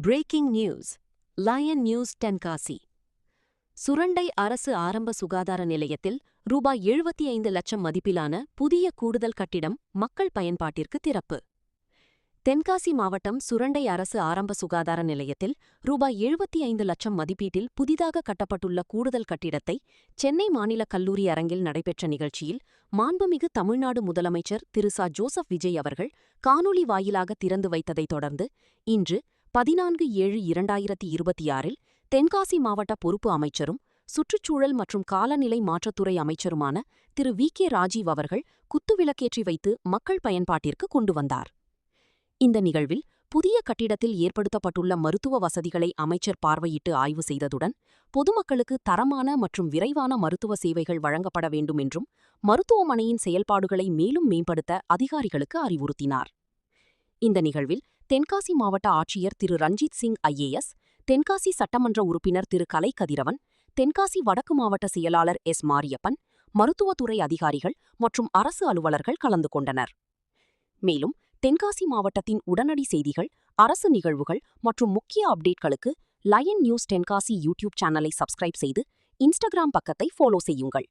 Braking news. Lion News Tenkasi. Surandai அரசு ஆரம்ப சுகாதார நிலையத்தில் ரூபாய் 75 லட்சம் மதிப்பிலான புதிய கூடுதல் கட்டிடம் மக்கள் பயன்பாட்டிற்கு திறப்பு. தென்காசி மாவட்டம் சுரண்டை அரசு ஆரம்ப சுகாதார நிலையத்தில் ரூபாய் 75 லட்சம் மதிப்பீட்டில் புதிதாக கட்டப்பட்டுள்ள கூடுதல் கட்டிடத்தை சென்னை மாநில கல்லூரி அரங்கில் நடைபெற்ற நிகழ்ச்சியில் மாண்புமிகு தமிழ்நாடு முதலமைச்சர் திரு ச. ஜோசப் விஜய் அவர்கள் காணொலி வாயிலாக திறந்து வைத்ததைத் தொடர்ந்து இன்று 14/7/2026 தென்காசி மாவட்ட பொறுப்பு அமைச்சரும் சுற்றுச்சூழல் மற்றும் காலநிலை மாற்றத்துறை அமைச்சருமான திரு வி. கே. ராஜீவ் அவர்கள் குத்துவிளக்கேற்றி வைத்து மக்கள் பயன்பாட்டிற்கு கொண்டு வந்தார். இந்த நிகழ்வில் புதிய கட்டிடத்தில் ஏற்படுத்தப்பட்டுள்ள மருத்துவ வசதிகளை அமைச்சர் பார்வையிட்டு ஆய்வு செய்ததுடன் பொதுமக்களுக்கு தரமான மற்றும் விரைவான மருத்துவ சேவைகள் வழங்கப்பட வேண்டும் என்றும் மருத்துவமனையின் செயல்பாடுகளை மேலும் மேம்படுத்த அதிகாரிகளுக்கு அறிவுறுத்தினார். இந்த நிகழ்வில் தென்காசி மாவட்ட ஆட்சியர் திரு ரஞ்சித் சிங் IAS, தென்காசி சட்டமன்ற உறுப்பினர் திரு கலை கதிரவன், தென்காசி வடக்கு மாவட்ட செயலாளர் எஸ். மாரியப்பன், மருத்துவத்துறை அதிகாரிகள் மற்றும் அரசு அலுவலர்கள் கலந்து கொண்டனர். மேலும் தென்காசி மாவட்டத்தின் உடனடி செய்திகள், அரசு நிகழ்வுகள் மற்றும் முக்கிய அப்டேட்களுக்கு லயன் நியூஸ் தென்காசி யூடியூப் சேனலை சப்ஸ்கிரைப் செய்து இன்ஸ்டாகிராம் பக்கத்தை ஃபாலோ செய்யுங்கள்.